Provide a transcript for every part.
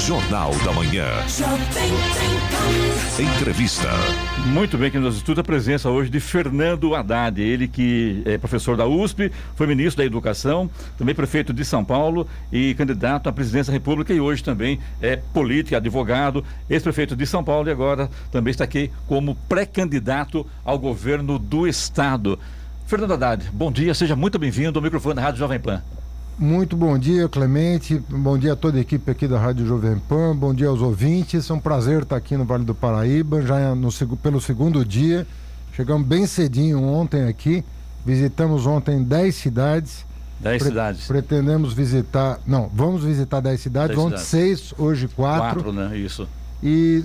Jornal da Manhã. Entrevista. Muito bem, que nos estuda a presença hoje de Fernando Haddad, ele que é professor da USP, foi ministro da Educação, também prefeito de São Paulo e candidato à presidência da República e hoje também é político, advogado, ex-prefeito de São Paulo e agora também está aqui como pré-candidato ao governo do Estado. Fernando Haddad, bom dia, seja muito bem-vindo ao microfone da Rádio Jovem Pan. Muito bom dia, Clemente, bom dia a toda a equipe aqui da Rádio Jovem Pan, bom dia aos ouvintes, é um prazer estar aqui no Vale do Paraíba, já pelo segundo dia, chegamos bem cedinho ontem aqui, visitamos ontem 10 cidades. 10 cidades. Pretendemos visitar, vamos visitar 10 cidades, ontem 6, hoje 4. 4, né, isso. E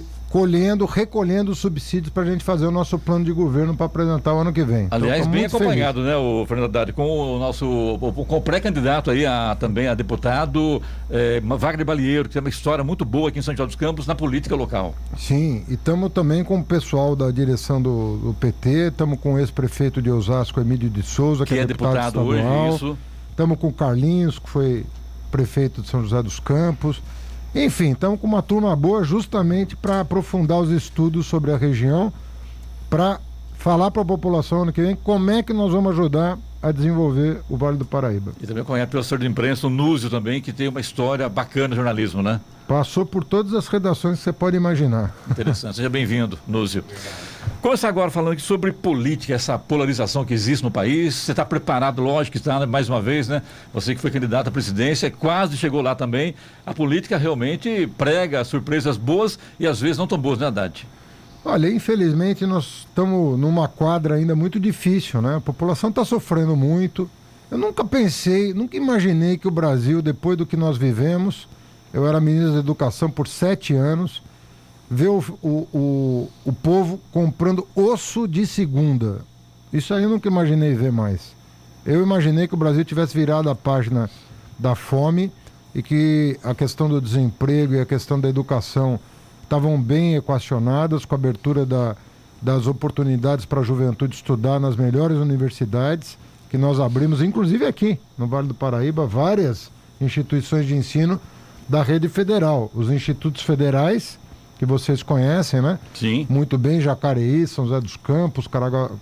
recolhendo subsídios para a gente fazer o nosso plano de governo para apresentar o ano que vem. Aliás, então, bem acompanhado, feliz, né, o Fernando Haddad, com o pré-candidato aí também a deputado Wagner Balieiro, que tem uma história muito boa aqui em São José dos Campos na política local. Sim, e estamos também com o pessoal da direção do PT, estamos com o ex-prefeito de Osasco, Emílio de Souza, que é deputado hoje, estadual. Isso. Estamos com o Carlinhos, que foi prefeito de São José dos Campos. Enfim, estamos com uma turma boa justamente para aprofundar os estudos sobre a região, para falar para a população ano que vem como é que nós vamos ajudar a desenvolver o Vale do Paraíba. E também conhece o professor de imprensa, o Núzio também, que tem uma história bacana de jornalismo, né? Passou por todas as redações que você pode imaginar. Interessante, seja bem-vindo, Núzio. Começar agora falando aqui sobre política, essa polarização que existe no país. Você está preparado, lógico que está, mais uma vez, né? Você que foi candidato à presidência, quase chegou lá também. A política realmente prega surpresas boas e às vezes não tão boas, né, Haddad? Olha, infelizmente nós estamos numa quadra ainda muito difícil, né? A população está sofrendo muito. Eu nunca imaginei que o Brasil, depois do que nós vivemos, eu era ministro da Educação por 7 anos, ver o povo comprando osso de segunda. Isso aí eu nunca imaginei ver mais. Eu imaginei que o Brasil tivesse virado a página da fome e que a questão do desemprego e a questão da educação estavam bem equacionadas, com a abertura das oportunidades para a juventude estudar nas melhores universidades, que nós abrimos, inclusive aqui no Vale do Paraíba, várias instituições de ensino da rede federal. Os institutos federais, que vocês conhecem, né? Sim. Muito bem, Jacareí, São José dos Campos,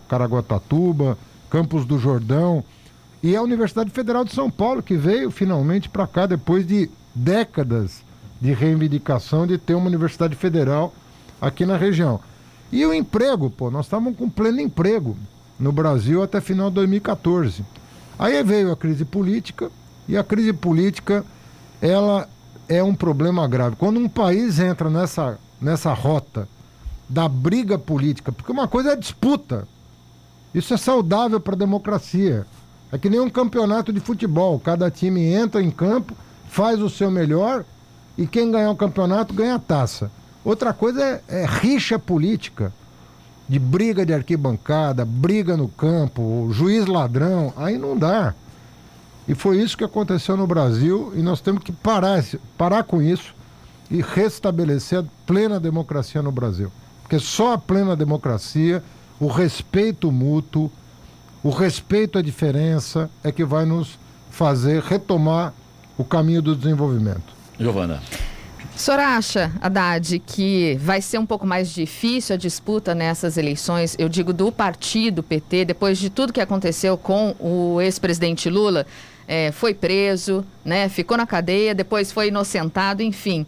Caraguatatuba, Campos do Jordão, e a Universidade Federal de São Paulo, que veio finalmente para cá depois de décadas de reivindicação de ter uma universidade federal aqui na região. E o emprego, nós estávamos com pleno emprego no Brasil até final de 2014. Aí veio a crise política, e a crise política, ela é um problema grave. Quando um país entra nessa rota da briga política, porque uma coisa é a disputa, isso é saudável para a democracia. É que nem um campeonato de futebol, cada time entra em campo, faz o seu melhor, e quem ganhar o campeonato ganha a taça. Outra coisa é rixa política, de briga de arquibancada, briga no campo, juiz ladrão, aí não dá. E foi isso que aconteceu no Brasil, e nós temos que parar com isso e restabelecer a plena democracia no Brasil. Porque só a plena democracia, o respeito mútuo, o respeito à diferença é que vai nos fazer retomar o caminho do desenvolvimento. Giovana. O senhor acha, Haddad, que vai ser um pouco mais difícil a disputa nessas eleições, eu digo do partido PT, depois de tudo que aconteceu com o ex-presidente Lula? Foi preso, né, ficou na cadeia, depois foi inocentado, enfim.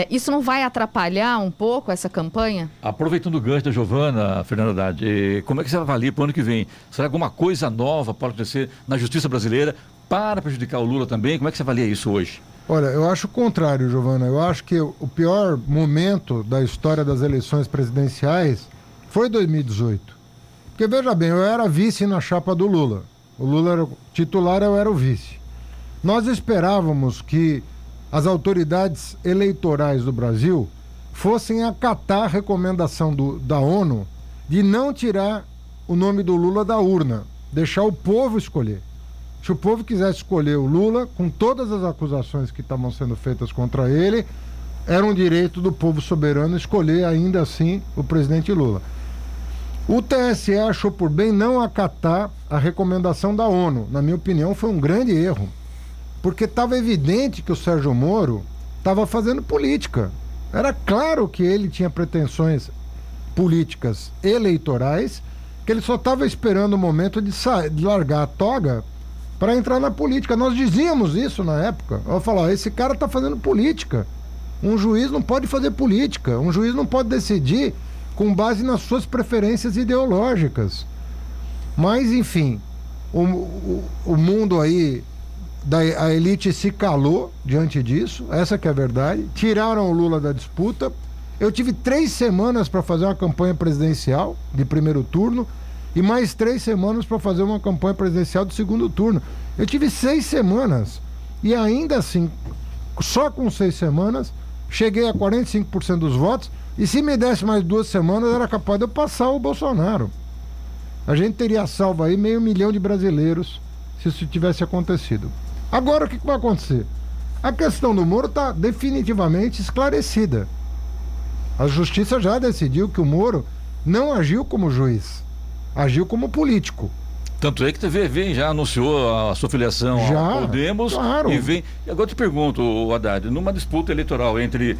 Isso não vai atrapalhar um pouco essa campanha? Aproveitando o gancho da Giovana, Fernando Haddad, como é que você avalia para o ano que vem? Será que alguma coisa nova pode acontecer na justiça brasileira para prejudicar o Lula também? Como é que você avalia isso hoje? Olha, eu acho o contrário, Giovana. Eu acho que o pior momento da história das eleições presidenciais foi 2018. Porque, veja bem, eu era vice na chapa do Lula. O Lula era o titular, eu era o vice. Nós esperávamos que as autoridades eleitorais do Brasil fossem acatar a recomendação da ONU de não tirar o nome do Lula da urna, deixar o povo escolher. Se o povo quisesse escolher o Lula, com todas as acusações que estavam sendo feitas contra ele, era um direito do povo soberano escolher ainda assim o presidente Lula. O TSE achou por bem não acatar a recomendação da ONU. Na minha opinião, foi um grande erro, porque estava evidente que o Sérgio Moro estava fazendo política. Era claro que ele tinha pretensões políticas eleitorais, que ele só estava esperando o momento de largar a toga para entrar na política. Nós dizíamos isso na época. Eu falava, esse cara está fazendo política. Um juiz não pode fazer política. Um juiz não pode decidir com base nas suas preferências ideológicas. Mas, enfim, o mundo aí, a elite se calou diante disso, essa que é a verdade. Tiraram o Lula da disputa. Eu tive 3 semanas para fazer uma campanha presidencial de primeiro turno e mais 3 semanas para fazer uma campanha presidencial de segundo turno. Eu tive 6 semanas e ainda assim, só com 6 semanas, cheguei a 45% dos votos e se me desse mais 2 semanas era capaz de eu passar o Bolsonaro. A gente teria salvo aí 500 mil de brasileiros se isso tivesse acontecido. Agora o que vai acontecer? A questão do Moro está definitivamente esclarecida. A justiça já decidiu que o Moro não agiu como juiz, agiu como político. Tanto é que a TV já anunciou a sua filiação ao Podemos. Claro. E vem. Agora eu te pergunto, Haddad, numa disputa eleitoral entre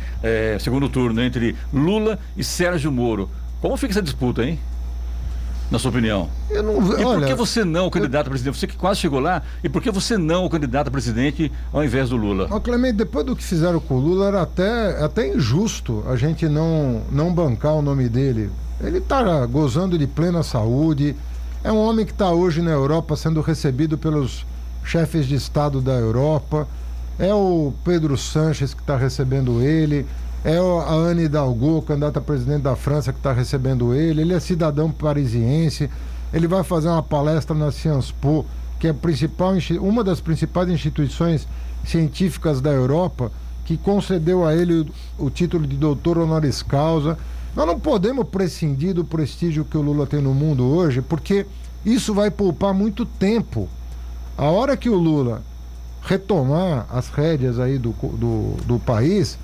segundo turno, entre Lula e Sérgio Moro, como fica essa disputa, hein? Na sua opinião? Eu não, e olha, por que você não, candidato a presidente? Você que quase chegou lá, e por que você não, candidato a presidente, ao invés do Lula? Clemente, depois do que fizeram com o Lula, era até injusto a gente não bancar o nome dele. Ele está gozando de plena saúde, é um homem que está hoje na Europa sendo recebido pelos chefes de Estado da Europa, é o Pedro Sánchez que está recebendo ele, é a Anne Hidalgo, candidata a presidente da França, que está recebendo ele é cidadão parisiense, ele vai fazer uma palestra na Sciences Po, que é uma das principais instituições científicas da Europa, que concedeu a ele o título de doutor honoris causa. Nós não podemos prescindir do prestígio que o Lula tem no mundo hoje, porque isso vai poupar muito tempo. A hora que o Lula retomar as rédeas aí do país,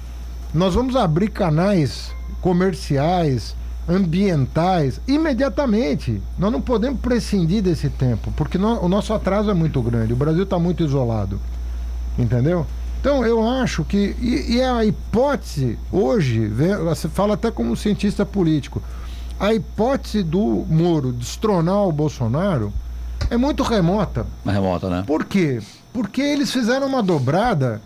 nós vamos abrir canais comerciais, ambientais, imediatamente. Nós não podemos prescindir desse tempo, porque o nosso atraso é muito grande, o Brasil está muito isolado, entendeu? Então eu acho que, e a hipótese hoje, você fala até como cientista político, a hipótese do Moro destronar o Bolsonaro é muito remota. É remota, né? Por quê? Porque eles fizeram uma dobrada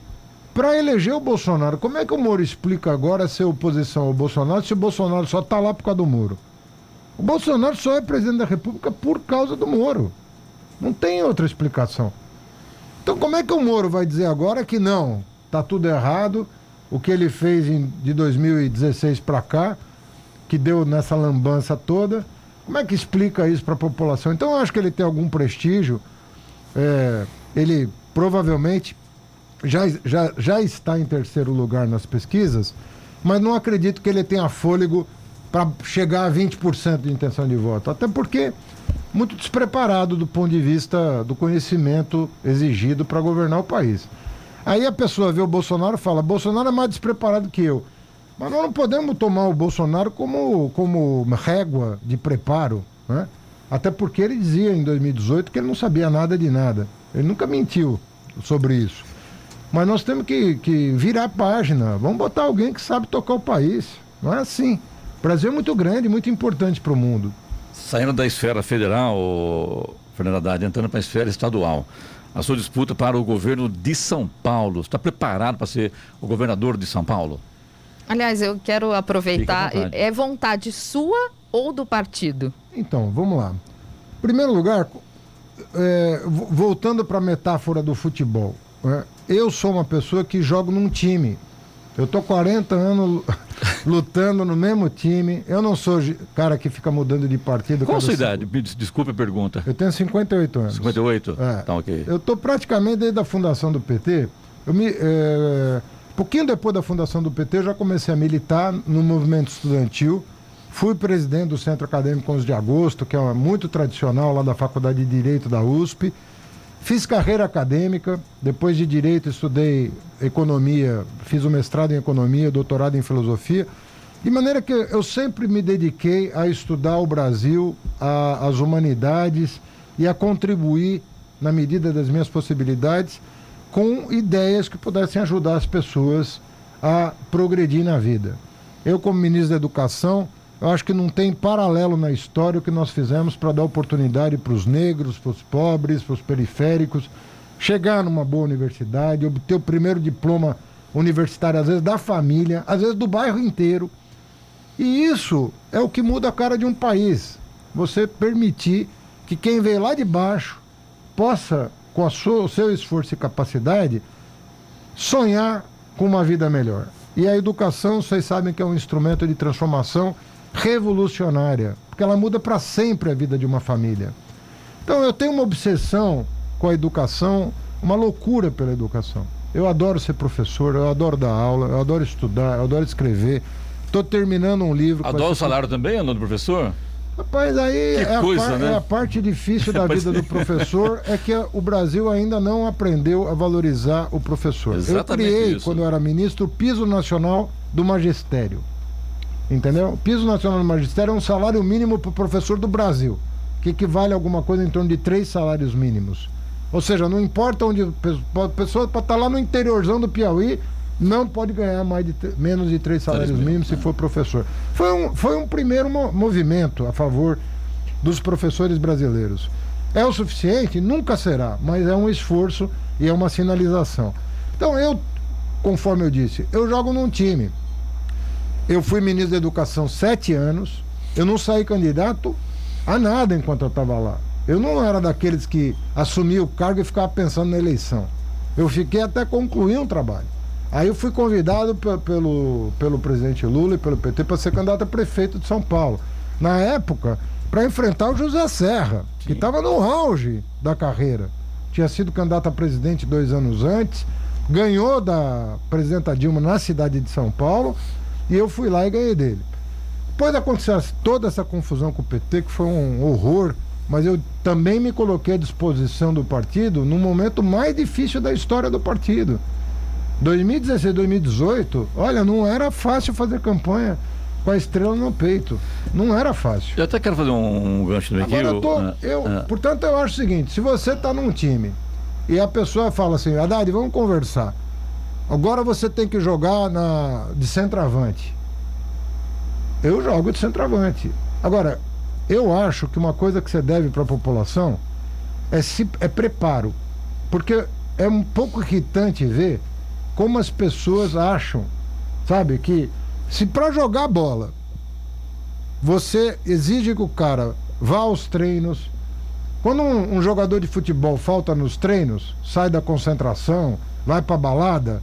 para eleger o Bolsonaro. Como é que o Moro explica agora ser oposição ao Bolsonaro se o Bolsonaro só está lá por causa do Moro? O Bolsonaro só é presidente da República por causa do Moro. Não tem outra explicação. Então como é que o Moro vai dizer agora que não, está tudo errado, o que ele fez de 2016 para cá, que deu nessa lambança toda, como é que explica isso para a população? Então eu acho que ele tem algum prestígio, ele provavelmente já está em terceiro lugar nas pesquisas, mas não acredito que ele tenha fôlego para chegar a 20% de intenção de voto, até porque muito despreparado do ponto de vista do conhecimento exigido para governar o país. Aí a pessoa vê o Bolsonaro e fala, Bolsonaro é mais despreparado que eu. Mas nós não podemos tomar o Bolsonaro como régua de preparo, né? Até porque ele dizia em 2018 que ele não sabia nada de nada. Ele nunca mentiu sobre isso. Mas nós temos que virar a página. Vamos botar alguém que sabe tocar o país. Não é assim. O Brasil é muito grande, muito importante para o mundo. Saindo da esfera federal, Fernando Haddad, entrando para a esfera estadual. A sua disputa para o governo de São Paulo. Está preparado para ser o governador de São Paulo? Aliás, eu quero aproveitar. É vontade sua ou do partido? Então, vamos lá. Em primeiro lugar, voltando para a metáfora do futebol, eu sou uma pessoa que jogo num time. Eu tô 40 anos lutando no mesmo time. Eu não sou cara que fica mudando de partido. Qual a sua idade? Desculpe a pergunta. Eu tenho 58 anos. 58? Tá, ok. Eu tô praticamente desde a fundação do PT. Pouquinho depois da fundação do PT, eu já comecei a militar no movimento estudantil. Fui presidente do Centro Acadêmico 11 de Agosto, que é muito tradicional lá da Faculdade de Direito da USP. Fiz carreira acadêmica, depois de Direito estudei Economia, fiz o mestrado em Economia, doutorado em Filosofia, de maneira que eu sempre me dediquei a estudar o Brasil, as humanidades e a contribuir, na medida das minhas possibilidades, com ideias que pudessem ajudar as pessoas a progredir na vida. Eu, como ministro da Educação, eu acho que não tem paralelo na história o que nós fizemos para dar oportunidade para os negros, para os pobres, para os periféricos, chegar numa boa universidade, obter o primeiro diploma universitário, às vezes da família, às vezes do bairro inteiro. E isso é o que muda a cara de um país. Você permitir que quem veio lá de baixo possa, com o seu esforço e capacidade, sonhar com uma vida melhor. E a educação, vocês sabem que é um instrumento de transformação revolucionária, porque ela muda para sempre a vida de uma família. Então eu tenho uma obsessão com a educação, uma loucura pela educação. Eu adoro ser professor, eu adoro dar aula, eu adoro estudar, eu adoro escrever. Estou terminando um livro... Adora o salário também, André, professor? Rapaz, aí né? A parte difícil da vida do professor é que o Brasil ainda não aprendeu a valorizar o professor. Exatamente. Eu criei, isso. quando eu era ministro, o Piso Nacional do Magistério. Entendeu? O Piso Nacional do Magistério é um salário mínimo para o professor do Brasil, que equivale a alguma coisa em torno de 3 salários mínimos. Ou seja, não importa onde a pessoa pode estar lá no interiorzão do Piauí, não pode ganhar menos de 3 salários mínimos se for professor. Foi um primeiro movimento a favor dos professores brasileiros. É o suficiente? Nunca será, mas é um esforço e é uma sinalização. Então eu, conforme eu disse, eu jogo num time. Eu fui ministro da Educação 7 anos, eu não saí candidato a nada enquanto eu estava lá. Eu não era daqueles que assumia o cargo e ficava pensando na eleição. Eu fiquei até concluir um trabalho. Aí eu fui convidado pelo presidente Lula e pelo PT para ser candidato a prefeito de São Paulo. Na época, para enfrentar o José Serra, que estava no auge da carreira. Tinha sido candidato a presidente 2 anos antes, ganhou da presidenta Dilma na cidade de São Paulo, e eu fui lá e ganhei dele. Depois aconteceu toda essa confusão com o PT, que foi um horror, mas eu também me coloquei à disposição do partido no momento mais difícil da história do partido. 2016, 2018, olha, não era fácil fazer campanha com a estrela no peito. Não era fácil. Eu até quero fazer um gancho também aqui. Portanto, eu acho o seguinte, se você está num time e a pessoa fala assim, Haddad, vamos conversar. Agora você tem que jogar de centroavante. Eu jogo de centroavante. Agora, eu acho que uma coisa que você deve para a população é preparo. Porque é um pouco irritante ver como as pessoas acham, sabe, que se para jogar bola você exige que o cara vá aos treinos, quando um jogador de futebol falta nos treinos, sai da concentração, vai pra balada,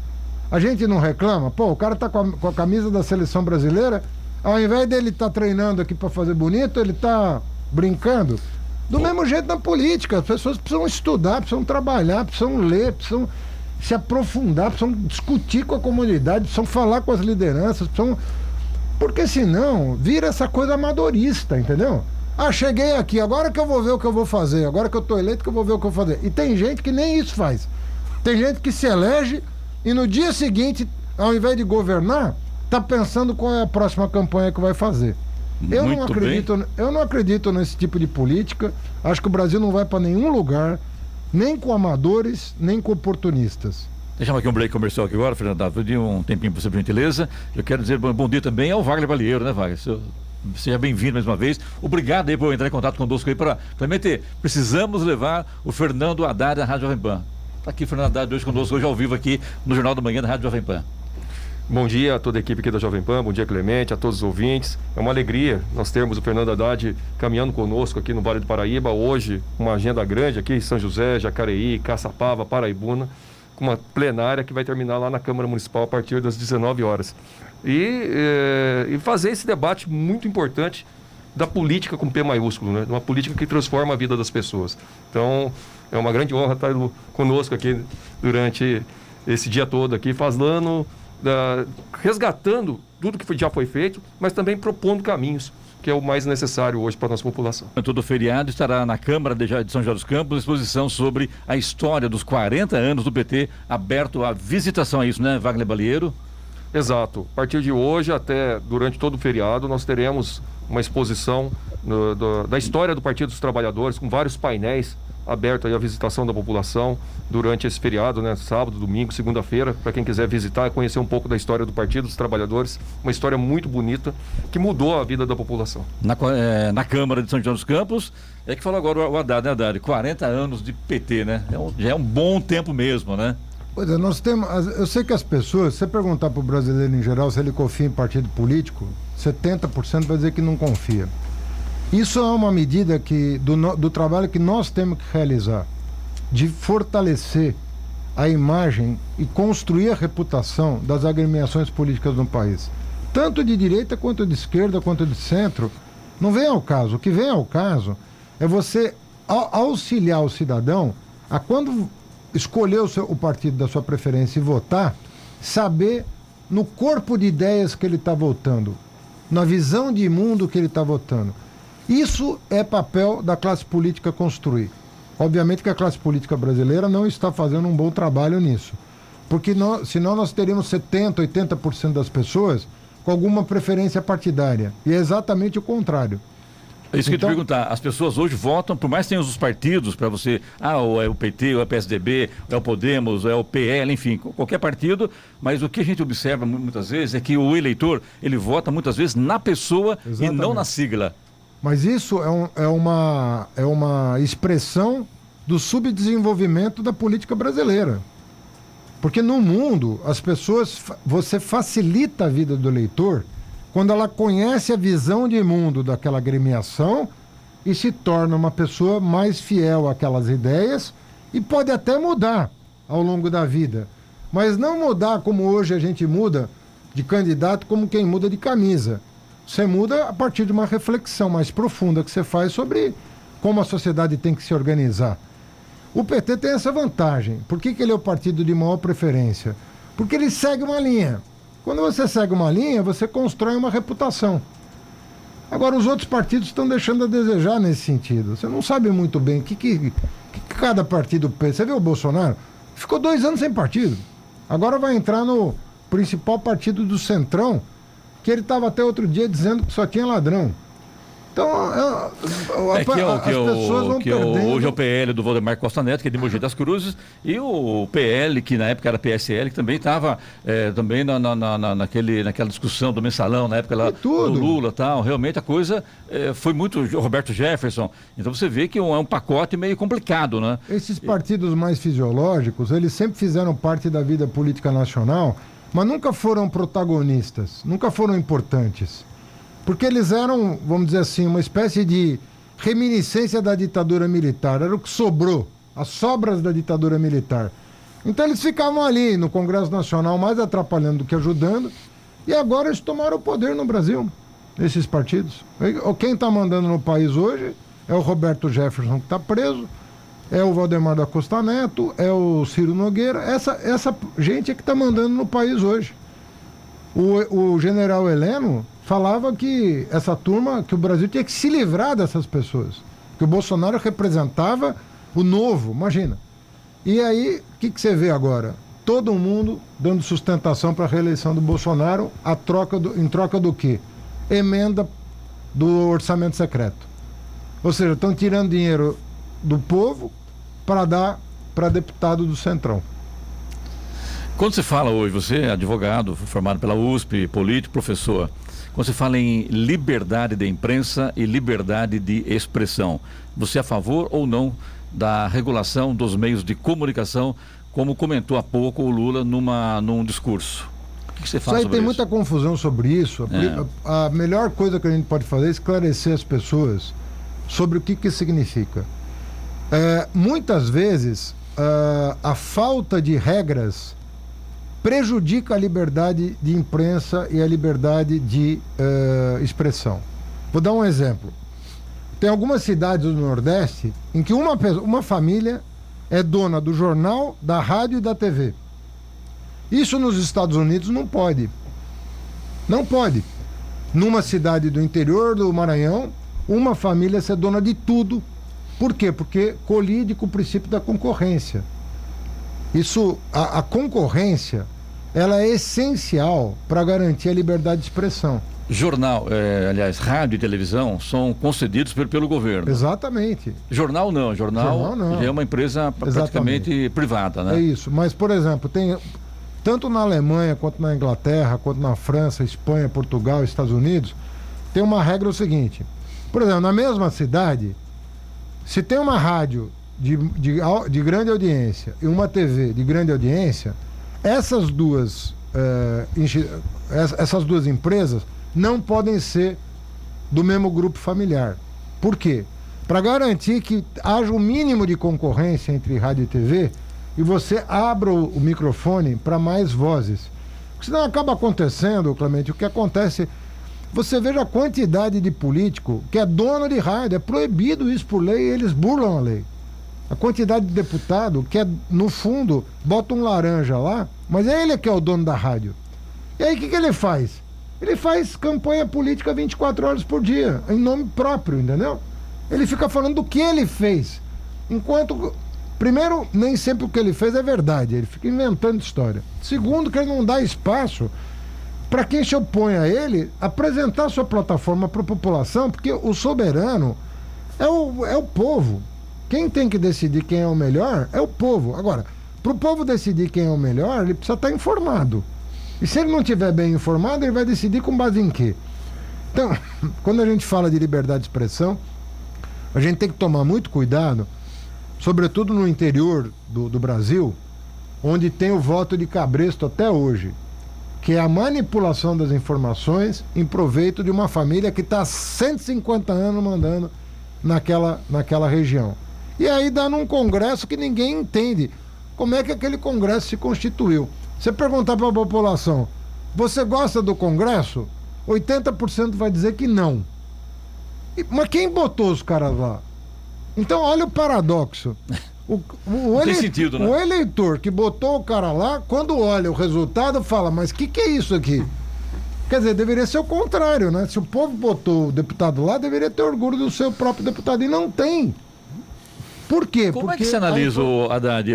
a gente não reclama, pô, o cara tá com a camisa da seleção brasileira, ao invés dele tá treinando aqui para fazer bonito, ele tá brincando. Do mesmo jeito na política, as pessoas precisam estudar, precisam trabalhar, precisam ler, precisam se aprofundar, precisam discutir com a comunidade, precisam falar com as lideranças, porque senão vira essa coisa amadorista, entendeu? Ah, cheguei aqui, agora que eu vou ver o que eu vou fazer, agora que eu tô eleito que eu vou ver o que eu vou fazer. E tem gente que nem isso faz. Tem gente que se elege e no dia seguinte, ao invés de governar, tá pensando qual é a próxima campanha que vai fazer. Eu não acredito nesse tipo de política. Acho que o Brasil não vai para nenhum lugar, nem com amadores, nem com oportunistas. Deixamos aqui um break comercial aqui agora, Fernando. Vou pedir um tempinho para você, por gentileza. Eu quero dizer bom dia também ao Wagner Balieiro, né, Wagner? Seja bem-vindo mais uma vez. Obrigado aí por entrar em contato conosco aí para meter. Precisamos levar o Fernando Haddad da Rádio Jovem Pan. Está aqui o Fernando Haddad hoje conosco, hoje ao vivo aqui no Jornal da Manhã da Rádio Jovem Pan. Bom dia a toda a equipe aqui da Jovem Pan, bom dia Clemente, a todos os ouvintes. É uma alegria nós termos o Fernando Haddad caminhando conosco aqui no Vale do Paraíba. Hoje, uma agenda grande aqui em São José, Jacareí, Caçapava, Paraibuna, com uma plenária que vai terminar lá na Câmara Municipal a partir das 19 horas. E fazer esse debate muito importante da política com P maiúsculo, né? Uma política que transforma a vida das pessoas. Então, é uma grande honra estar conosco aqui durante esse dia todo aqui, falando, resgatando tudo que já foi feito, mas também propondo caminhos, que é o mais necessário hoje para a nossa população. Todo feriado estará na Câmara de São José dos Campos exposição sobre a história dos 40 anos do PT, aberto à visitação, é isso, né, Wagner Balieiro? Exato. A partir de hoje, até durante todo o feriado, nós teremos uma exposição da história do Partido dos Trabalhadores, com vários painéis aberto aí a visitação da população durante esse feriado, né? Sábado, domingo, segunda-feira, para quem quiser visitar e conhecer um pouco da história do Partido dos Trabalhadores, uma história muito bonita que mudou a vida da população. Na Câmara de São José dos Campos, é que falou agora o Haddad, né, Haddad? 40 anos de PT, né? Já é um bom tempo mesmo, né? Pois é, nós temos. Eu sei que as pessoas, se você perguntar para o brasileiro em geral se ele confia em partido político, 70% vai dizer que não confia. Isso é uma medida do trabalho que nós temos que realizar, de fortalecer a imagem e construir a reputação das agremiações políticas no país. Tanto de direita, quanto de esquerda, quanto de centro, não vem ao caso. O que vem ao caso é você auxiliar o cidadão a, quando escolher o partido da sua preferência e votar, saber no corpo de ideias que ele está votando, na visão de mundo que ele está votando. Isso é papel da classe política construir. Obviamente que a classe política brasileira não está fazendo um bom trabalho nisso. Porque senão nós teríamos 70%, 80% das pessoas com alguma preferência partidária. E é exatamente o contrário. É isso que eu ia te perguntar. As pessoas hoje votam, por mais que tenham os partidos para você, ou é o PT, ou é o PSDB, ou é o Podemos, ou é o PL, enfim, qualquer partido, mas o que a gente observa muitas vezes é que o eleitor, ele vota muitas vezes na pessoa. Exatamente. E não na sigla. Mas isso é uma expressão do subdesenvolvimento da política brasileira. Porque no mundo, as pessoas, você facilita a vida do eleitor quando ela conhece a visão de mundo daquela agremiação e se torna uma pessoa mais fiel àquelas ideias e pode até mudar ao longo da vida. Mas não mudar como hoje a gente muda de candidato, como quem muda de camisa. Você muda a partir de uma reflexão mais profunda que você faz sobre como a sociedade tem que se organizar. O PT tem essa vantagem. Por que ele é o partido de maior preferência? Porque ele segue uma linha. Quando você segue uma linha, você constrói uma reputação. Agora, os outros partidos estão deixando a desejar nesse sentido. Você não sabe muito bem o que cada partido pensa. Você viu o Bolsonaro? Ficou 2 anos sem partido. Agora vai entrar no principal partido do Centrão, que ele estava até outro dia dizendo que só tinha ladrão. Então, as pessoas vão perdendo. Hoje é o PL do Valdemar Costa Neto, que é de Mogi das Cruzes, e o PL, que na época era PSL, que também estava também naquela discussão do mensalão, na época lá do Lula e tal. Realmente a coisa foi muito Roberto Jefferson. Então você vê que é um pacote meio complicado, né? Esses partidos mais fisiológicos, eles sempre fizeram parte da vida política nacional, mas nunca foram protagonistas, nunca foram importantes. Porque eles eram, vamos dizer assim, uma espécie de reminiscência da ditadura militar. Era o que sobrou, as sobras da ditadura militar. Então eles ficavam ali no Congresso Nacional mais atrapalhando do que ajudando. E agora eles tomaram o poder no Brasil, esses partidos. Quem está mandando no país hoje é o Roberto Jefferson, que está preso, é o Valdemar da Costa Neto, é o Ciro Nogueira. Essa gente é que está mandando no país hoje. O general Heleno falava que essa turma, que o Brasil tinha que se livrar dessas pessoas, que o Bolsonaro representava o novo, imagina. E aí, o que você vê agora? Todo mundo dando sustentação para a reeleição do Bolsonaro em troca do quê? Emenda do orçamento secreto. Ou seja, estão tirando dinheiro do povo para dar para deputado do Centrão. Quando você fala hoje, você é advogado, formado pela USP, político, professor, quando você fala em liberdade de imprensa e liberdade de expressão, você é a favor ou não da regulação dos meios de comunicação, como comentou há pouco o Lula num discurso? O que você fala sobre isso? Tem muita confusão sobre isso. A melhor coisa que a gente pode fazer é esclarecer as pessoas sobre o que significa. Muitas vezes, a falta de regras prejudica a liberdade de imprensa e a liberdade de expressão. Vou dar um exemplo. Tem algumas cidades do Nordeste em que uma família é dona do jornal, da rádio e da TV. Isso nos Estados Unidos não pode. Não pode. Numa cidade do interior do Maranhão, uma família ser dona de tudo. Por quê? Porque colide com o princípio da concorrência. A concorrência, ela é essencial para garantir a liberdade de expressão. Jornal, aliás, rádio e televisão são concedidos pelo governo. Exatamente. Jornal não, jornal não. já é uma empresa praticamente privada, né? É isso, mas por exemplo, tem tanto na Alemanha, quanto na Inglaterra, quanto na França, Espanha, Portugal, Estados Unidos, tem uma regra o seguinte, por exemplo, na mesma cidade, se tem uma rádio de grande audiência e uma TV de grande audiência, essas duas empresas não podem ser do mesmo grupo familiar. Por quê? Para garantir que haja o mínimo de concorrência entre rádio e TV e você abra o microfone para mais vozes. Porque senão acaba acontecendo, Clemente, o que acontece... Você veja a quantidade de político que é dono de rádio, é proibido isso por lei e eles burlam a lei. A quantidade de deputado que no fundo, bota um laranja lá, mas é ele que é o dono da rádio. E aí o que ele faz? Ele faz campanha política 24 horas por dia, em nome próprio, entendeu? Ele fica falando do que ele fez. Enquanto, primeiro, nem sempre o que ele fez é verdade, ele fica inventando história. Segundo, que ele não dá espaço para quem se opõe a ele apresentar sua plataforma para a população, porque o soberano é o povo. Quem tem que decidir quem é o melhor é o povo. Agora, para o povo decidir quem é o melhor, ele precisa estar informado. E se ele não estiver bem informado, ele vai decidir com base em quê? Então, quando a gente fala de liberdade de expressão, a gente tem que tomar muito cuidado, sobretudo no interior do Brasil, onde tem o voto de cabresto até hoje, que é a manipulação das informações em proveito de uma família que está há 150 anos mandando naquela região. E aí dá num congresso que ninguém entende como é que aquele congresso se constituiu. Você perguntar para a população, você gosta do congresso? 80% vai dizer que não. Mas quem botou os caras lá? Então olha o paradoxo. Tem sentido, né? O eleitor que botou o cara lá, quando olha o resultado, fala, mas o que é isso aqui? Quer dizer, deveria ser o contrário, né? Se o povo botou o deputado lá, deveria ter orgulho do seu próprio deputado, e não tem. Por quê? Como é que você analisa, Haddad,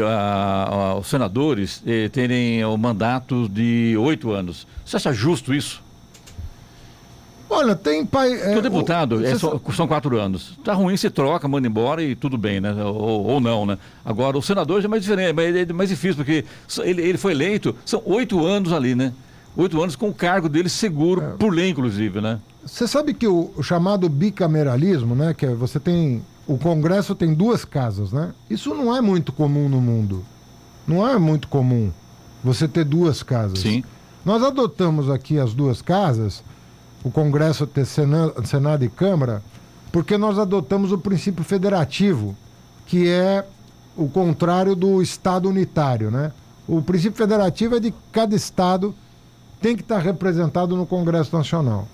os senadores terem o mandato de 8 anos? Você acha justo isso? Olha, tem pai... O deputado são 4 anos. Tá ruim, se troca, manda embora e tudo bem, né? Ou não, né? Agora, o senador já é mais diferente, é mais difícil, porque ele foi eleito, são 8 anos ali, né? 8 anos com o cargo dele seguro, por lei, inclusive, né? Você sabe que o chamado bicameralismo, né? Que você tem... O Congresso tem 2 casas, né? Isso não é muito comum no mundo. Não é muito comum você ter 2 casas. Sim. Nós adotamos aqui as 2 casas... o Congresso ter Senado e Câmara, porque nós adotamos o princípio federativo, que é o contrário do Estado unitário, né? O princípio federativo é de cada Estado tem que estar representado no Congresso Nacional.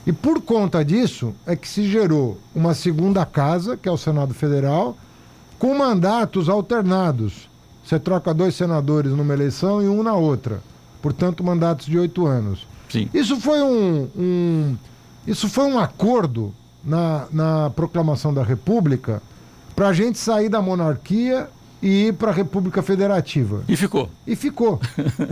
E por conta disso é que se gerou uma segunda casa, que é o Senado Federal, com mandatos alternados. Você troca 2 senadores numa eleição e um na outra. Portanto, mandatos de 8 anos. Sim. Isso foi um acordo na proclamação da República para a gente sair da monarquia e ir para a República Federativa. E ficou. E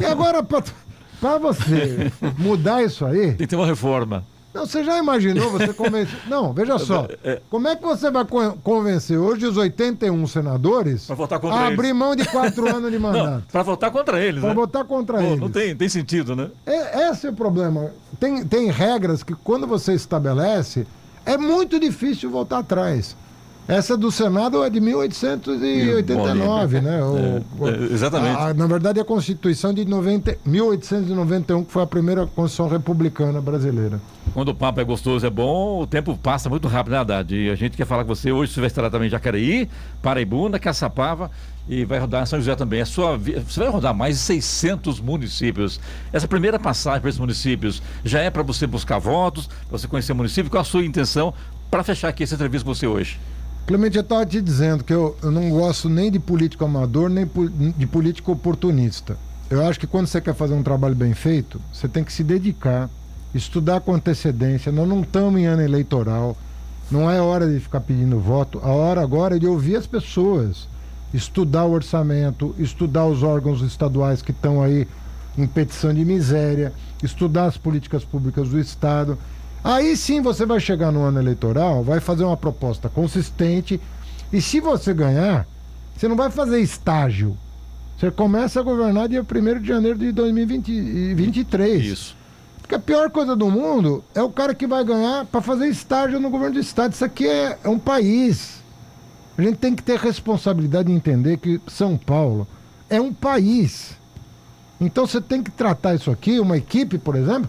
agora, para você mudar isso aí... Tem que ter uma reforma. Não, você já imaginou, você convencer... Não, veja só, como é que você vai convencer hoje os 81 senadores a abrir mão de 4 anos de mandato? Para votar contra eles, Para votar contra eles. Não tem sentido, né? Esse é o problema. Tem regras que quando você estabelece, é muito difícil voltar atrás. Essa do Senado é de 1889, né? Exatamente. Na verdade, a Constituição de 1891, que foi a primeira Constituição republicana brasileira. Quando o papo é gostoso, é bom, o tempo passa muito rápido, né, Haddad? E a gente quer falar com você hoje, você vai estar também em Jacareí, Paraibuna, Caçapava e vai rodar em São José também. Você vai rodar mais de 600 municípios. Essa primeira passagem para esses municípios já é para você buscar votos, para você conhecer o município. Qual a sua intenção para fechar aqui essa entrevista com você hoje? Clemente, eu estava te dizendo que eu não gosto nem de político amador, nem de político oportunista. Eu acho que quando você quer fazer um trabalho bem feito, você tem que se dedicar, estudar com antecedência. Nós não estamos em ano eleitoral, não é hora de ficar pedindo voto. A hora agora é de ouvir as pessoas, estudar o orçamento, estudar os órgãos estaduais que estão aí em petição de miséria, estudar as políticas públicas do Estado. Aí sim você vai chegar no ano eleitoral, vai fazer uma proposta consistente, e se você ganhar, você não vai fazer estágio. Você começa a governar dia 1º de janeiro de 2023. Isso. Porque a pior coisa do mundo é o cara que vai ganhar para fazer estágio no governo do Estado. Isso aqui é um país. A gente tem que ter responsabilidade de entender que São Paulo é um país. Então você tem que tratar isso aqui, uma equipe, por exemplo,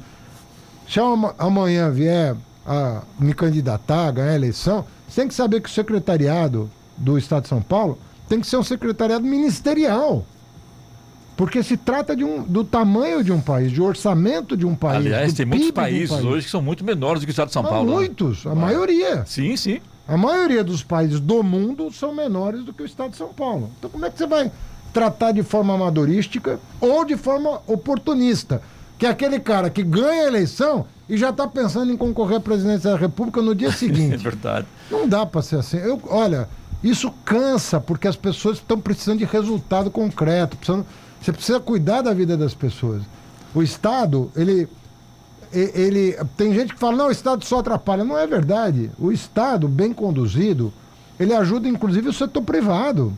se amanhã vier a me candidatar, ganhar a eleição, você tem que saber que o secretariado do Estado de São Paulo tem que ser um secretariado ministerial. Porque se trata do tamanho de um país, de orçamento de um país. Aliás, tem muitos PIB países hoje que são muito menores do que o Estado de São Paulo. Muitos, a maioria. Sim, sim. A maioria dos países do mundo são menores do que o Estado de São Paulo. Então como é que você vai tratar de forma amadorística ou de forma oportunista? Que é aquele cara que ganha a eleição e já está pensando em concorrer à presidência da República no dia seguinte. É verdade. Não dá para ser assim. Olha, isso cansa, porque as pessoas estão precisando de resultado concreto. Você precisa cuidar da vida das pessoas. O Estado, ele tem gente que fala, não, o Estado só atrapalha. Não é verdade. O Estado, bem conduzido, ele ajuda inclusive o setor privado.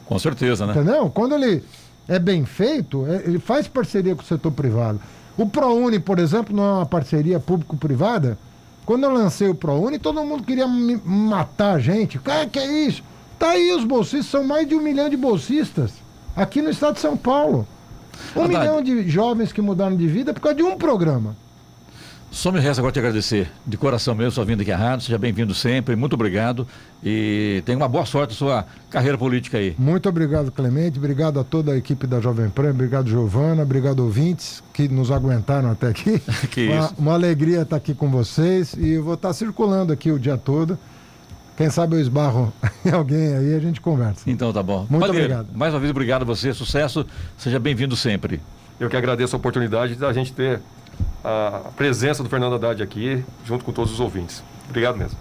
Com certeza, né? Entendeu? Quando ele é bem feito, ele faz parceria com o setor privado. O ProUni, por exemplo, não é uma parceria público-privada? Quando eu lancei o ProUni, todo mundo queria matar a gente. Cara, que é isso? Tá aí os bolsistas, são mais de 1 milhão de bolsistas aqui no estado de São Paulo. 1 milhão de jovens que mudaram de vida por causa de um programa. Só me resta agora te agradecer, de coração mesmo, sua vinda aqui à rádio. Seja bem-vindo sempre, muito obrigado. E tenha uma boa sorte na sua carreira política aí. Muito obrigado, Clemente. Obrigado a toda a equipe da Jovem Pan. Obrigado, Giovana. Obrigado, ouvintes, que nos aguentaram até aqui. Uma alegria estar aqui com vocês. E eu vou estar circulando aqui o dia todo. Quem sabe eu esbarro em alguém aí e a gente conversa. Então tá bom. Muito Palheiro, obrigado. mais uma vez, obrigado a você. Sucesso. Seja bem-vindo sempre. Eu que agradeço a oportunidade da gente ter a presença do Fernando Haddad aqui, junto com todos os ouvintes. Obrigado mesmo.